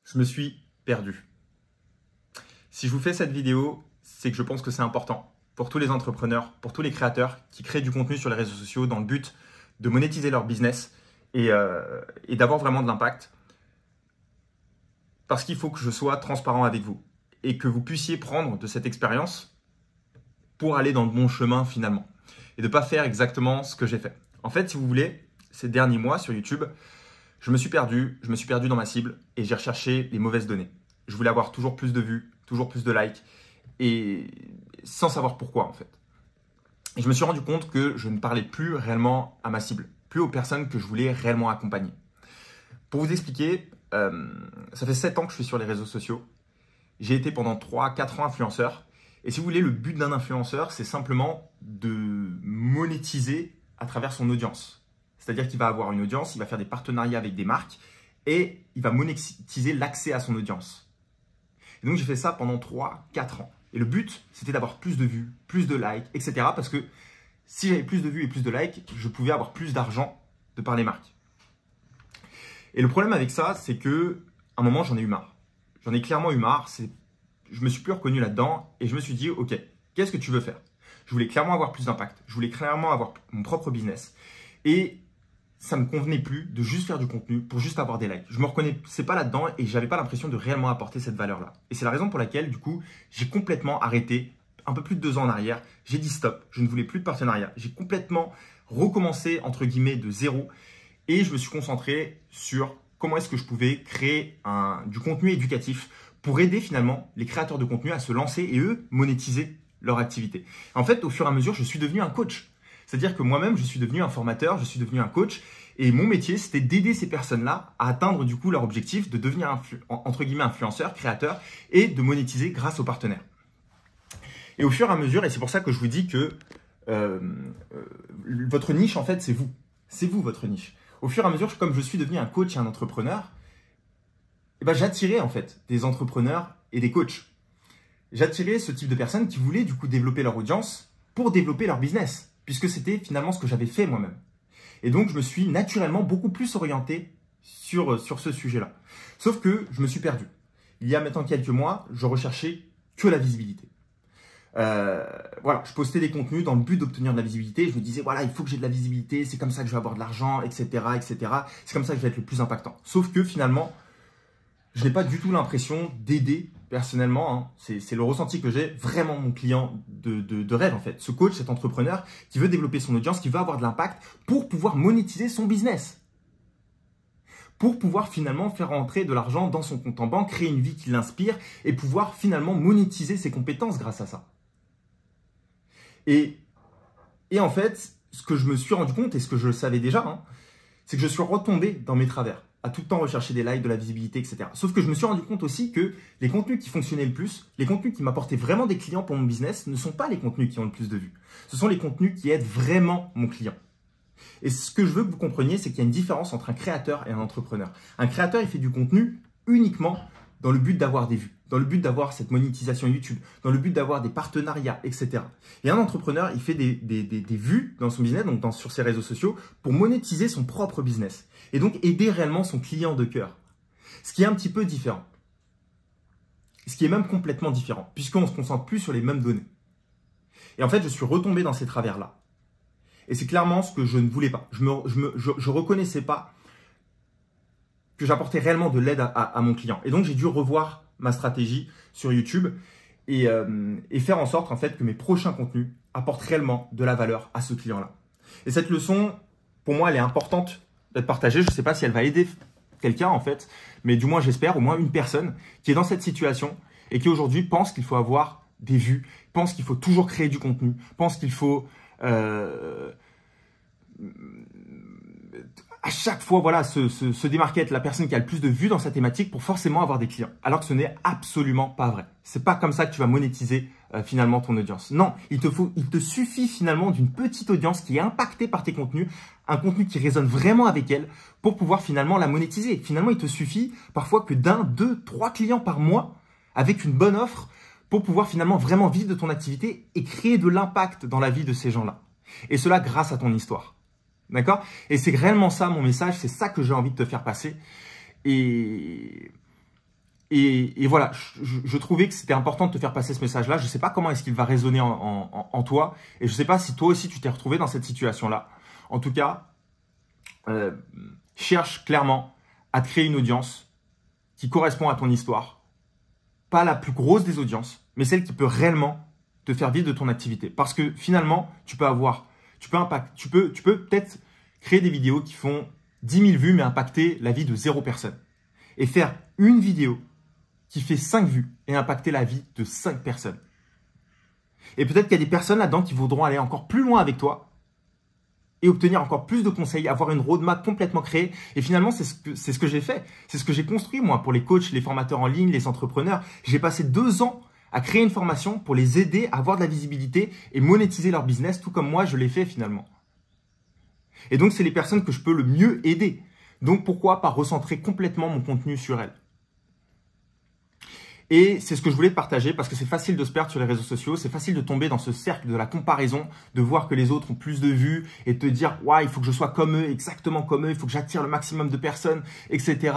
je me suis perdu. Si je vous fais cette vidéo, c'est que je pense que c'est important pour tous les entrepreneurs, pour tous les créateurs qui créent du contenu sur les réseaux sociaux dans le but de monétiser leur business et d'avoir vraiment de l'impact. Parce qu'il faut que je sois transparent avec vous et que vous puissiez prendre de cette expérience pour aller dans le bon chemin finalement et de ne pas faire exactement ce que j'ai fait. En fait, si vous voulez, ces derniers mois sur YouTube, je me suis perdu dans ma cible et j'ai recherché les mauvaises données. Je voulais avoir toujours plus de vues, toujours plus de likes et sans savoir pourquoi en fait. Et je me suis rendu compte que je ne parlais plus réellement à ma cible, plus aux personnes que je voulais réellement accompagner. Pour vous expliquer, ça fait 7 ans que je suis sur les réseaux sociaux. J'ai été pendant 3-4 ans influenceur. Et si vous voulez, le but d'un influenceur, c'est simplement de monétiser à travers son audience. C'est-à-dire qu'il va avoir une audience, il va faire des partenariats avec des marques et il va monétiser l'accès à son audience. Et donc, j'ai fait ça pendant 3-4 ans. Et le but, c'était d'avoir plus de vues, plus de likes, etc. Parce que si j'avais plus de vues et plus de likes, je pouvais avoir plus d'argent de par les marques. Et le problème avec ça, c'est qu'à un moment, j'en ai eu marre. J'en ai clairement eu marre. Je me suis plus reconnu là-dedans et je me suis dit, ok, qu'est-ce que tu veux faire? Je voulais clairement avoir plus d'impact. Je voulais clairement avoir mon propre business. Et ça ne me convenait plus de juste faire du contenu pour juste avoir des likes. Je me reconnaissais pas là-dedans et j'avais pas l'impression de réellement apporter cette valeur-là. Et c'est la raison pour laquelle, du coup, j'ai complètement arrêté un peu plus de 2 ans en arrière. J'ai dit stop, je ne voulais plus de partenariat. J'ai complètement recommencé, entre guillemets, de zéro. Et je me suis concentré sur comment est-ce que je pouvais créer du contenu éducatif pour aider finalement les créateurs de contenu à se lancer et eux, monétiser leur activité. En fait, au fur et à mesure, je suis devenu un coach. C'est-à-dire que moi-même, je suis devenu un formateur, je suis devenu un coach. Et mon métier, c'était d'aider ces personnes-là à atteindre du coup leur objectif de devenir, entre guillemets, influenceur, créateur et de monétiser grâce aux partenaires. Et au fur et à mesure, et c'est pour ça que je vous dis que votre niche, en fait, c'est vous. C'est vous, votre niche. Au fur et à mesure, comme je suis devenu un coach et un entrepreneur, j'attirais en fait des entrepreneurs et des coachs. J'attirais ce type de personnes qui voulaient du coup développer leur audience pour développer leur business, puisque c'était finalement ce que j'avais fait moi-même. Et donc, je me suis naturellement beaucoup plus orienté sur ce sujet-là. Sauf que je me suis perdu. Il y a maintenant quelques mois, je recherchais que la visibilité. Voilà, je postais des contenus dans le but d'obtenir de la visibilité. Je me disais, voilà, il faut que j'ai de la visibilité, c'est comme ça que je vais avoir de l'argent, etc., etc. C'est comme ça que je vais être le plus impactant. Sauf que finalement, je n'ai pas du tout l'impression d'aider personnellement, hein, c'est le ressenti que j'ai, vraiment mon client de rêve en fait. Ce coach, cet entrepreneur qui veut développer son audience, qui veut avoir de l'impact pour pouvoir monétiser son business. Pour pouvoir finalement faire rentrer de l'argent dans son compte en banque, créer une vie qui l'inspire et pouvoir finalement monétiser ses compétences grâce à ça. Et en fait, ce que je me suis rendu compte et ce que je le savais déjà, hein, c'est que je suis retombé dans mes travers, à tout le temps rechercher des likes, de la visibilité, etc. Sauf que je me suis rendu compte aussi que les contenus qui fonctionnaient le plus, les contenus qui m'apportaient vraiment des clients pour mon business, ne sont pas les contenus qui ont le plus de vues. Ce sont les contenus qui aident vraiment mon client. Et ce que je veux que vous compreniez, c'est qu'il y a une différence entre un créateur et un entrepreneur. Un créateur, il fait du contenu uniquement dans le but d'avoir des vues, dans le but d'avoir cette monétisation YouTube, dans le but d'avoir des partenariats, etc. Et un entrepreneur, il fait des vues dans son business, donc sur ses réseaux sociaux, pour monétiser son propre business. Et donc aider réellement son client de cœur. Ce qui est un petit peu différent. Ce qui est même complètement différent, puisqu'on ne se concentre plus sur les mêmes données. Et en fait, je suis retombé dans ces travers-là. Et c'est clairement ce que je ne voulais pas. Je reconnaissais pas que j'apportais réellement de l'aide à mon client. Et donc, j'ai dû revoir ma stratégie sur YouTube et faire en sorte en fait que mes prochains contenus apportent réellement de la valeur à ce client-là. Et cette leçon, pour moi, elle est importante d'être partagée. Je ne sais pas si elle va aider quelqu'un en fait, mais du moins, j'espère au moins une personne qui est dans cette situation et qui aujourd'hui pense qu'il faut avoir des vues, pense qu'il faut toujours créer du contenu, pense qu'il faut à chaque fois, voilà, se démarquer, être la personne qui a le plus de vues dans sa thématique pour forcément avoir des clients. Alors que ce n'est absolument pas vrai. C'est pas comme ça que tu vas monétiser finalement ton audience. Non, il te suffit finalement d'une petite audience qui est impactée par tes contenus, un contenu qui résonne vraiment avec elle pour pouvoir finalement la monétiser. Finalement, il te suffit parfois que d'1, 2, 3 clients par mois avec une bonne offre pour pouvoir finalement vraiment vivre de ton activité et créer de l'impact dans la vie de ces gens-là. Et cela grâce à ton histoire. D'accord? Et c'est réellement ça mon message, c'est ça que j'ai envie de te faire passer. Et Et voilà, je trouvais que c'était important de te faire passer ce message-là. Je ne sais pas comment est-ce qu'il va résonner en toi. Et je ne sais pas si toi aussi tu t'es retrouvé dans cette situation-là. En tout cas, cherche clairement à te créer une audience qui correspond à ton histoire. Pas la plus grosse des audiences, mais celle qui peut réellement te faire vivre de ton activité. Parce que finalement, tu peux peut-être créer des vidéos qui font 10 000 vues, mais impacter la vie de 0 personne. Et faire une vidéo qui fait 5 vues et impacter la vie de 5 personnes. Et peut-être qu'il y a des personnes là-dedans qui voudront aller encore plus loin avec toi et obtenir encore plus de conseils, avoir une roadmap complètement créée. Et finalement, c'est ce que j'ai fait. C'est ce que j'ai construit, moi, pour les coachs, les formateurs en ligne, les entrepreneurs. J'ai passé 2 ans à créer une formation pour les aider à avoir de la visibilité et monétiser leur business, tout comme moi, je l'ai fait finalement. Et donc, c'est les personnes que je peux le mieux aider. Donc, pourquoi pas recentrer complètement mon contenu sur elles? Et c'est ce que je voulais te partager parce que c'est facile de se perdre sur les réseaux sociaux, c'est facile de tomber dans ce cercle de la comparaison, de voir que les autres ont plus de vues et de te dire « ouais, il faut que je sois comme eux, exactement comme eux, il faut que j'attire le maximum de personnes, etc. »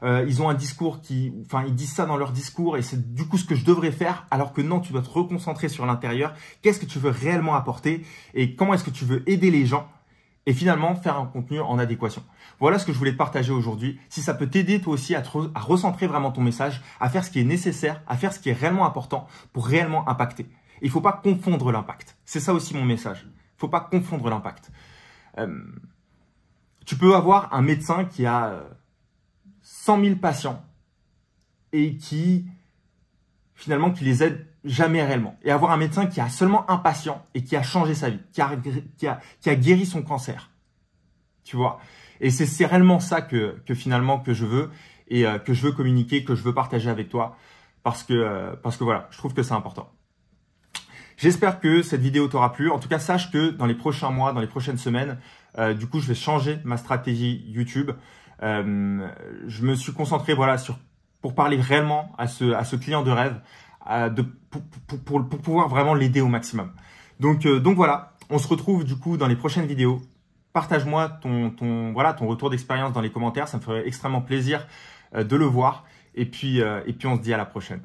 Ils ont un discours ils disent ça dans leur discours et c'est du coup ce que je devrais faire alors que non, tu dois te reconcentrer sur l'intérieur. Qu'est-ce que tu veux réellement apporter et comment est-ce que tu veux aider les gens et finalement faire un contenu en adéquation. Voilà ce que je voulais te partager aujourd'hui. Si ça peut t'aider toi aussi à recentrer vraiment ton message, à faire ce qui est nécessaire, à faire ce qui est réellement important pour réellement impacter. Et il ne faut pas confondre l'impact. C'est ça aussi mon message. Il ne faut pas confondre l'impact. Tu peux avoir un médecin qui a 100 000 patients et qui finalement qui les aide jamais réellement. Et avoir un médecin qui a seulement un patient et qui a changé sa vie, qui a guéri son cancer. Tu vois. Et c'est réellement ça que finalement que je veux et que je veux communiquer, que je veux partager avec toi parce que voilà, je trouve que c'est important. J'espère que cette vidéo t'aura plu. En tout cas, sache que dans les prochains mois, dans les prochaines semaines, du coup, je vais changer ma stratégie YouTube. Je me suis concentré pour parler réellement à ce client de rêve, pour pouvoir vraiment l'aider au maximum. Donc voilà, on se retrouve du coup dans les prochaines vidéos. Partage-moi ton retour d'expérience dans les commentaires, ça me ferait extrêmement plaisir de le voir. Et puis on se dit à la prochaine.